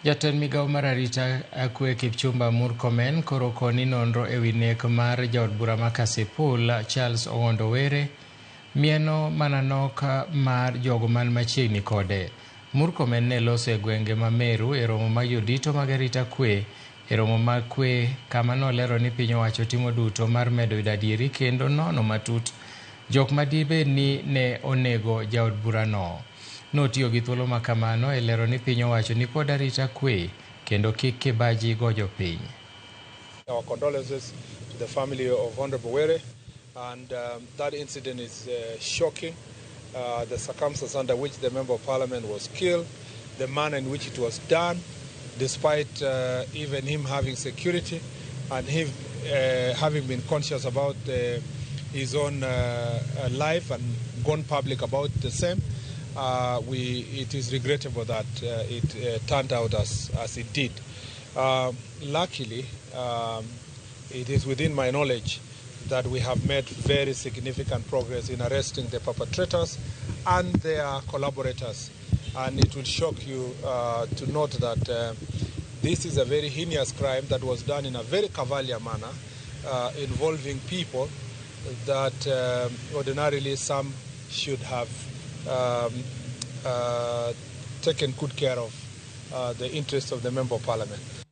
Jatend migao mar arita kwe Kipchumba Murkomen koro koni nonro ewi nek mar jaod bura ma Kasipul Charles Ong'ondo Were mieno mananok mar jogo man machiegni kode. Murkomen ne loso e gwenge ma Meru e romo mag jodito mag arita kwe e romo mag kwe kama nolero ni piny owacho timo duto mar medo yudo adieri kendo nono matut jok madibed ni ne onego jaod bura no. Notiyo gi thuolo ma kamano e lero ni piny owacho ni pod arita kwe kendo kik kibaji go jopiny. Our condolences to the family of Honorable Were, and that incident is shocking. The circumstances under which the Member of Parliament was killed, the manner in which it was done, despite even him having security and him having been conscious about his own life and gone public about the same. It is regrettable that it turned out as it did. Luckily, it is within my knowledge that we have made very significant progress in arresting the perpetrators and their collaborators. And it will shock you to note that this is a very heinous crime that was done in a very cavalier manner, involving people that ordinarily some should have taken good care of the interests of the Member of Parliament.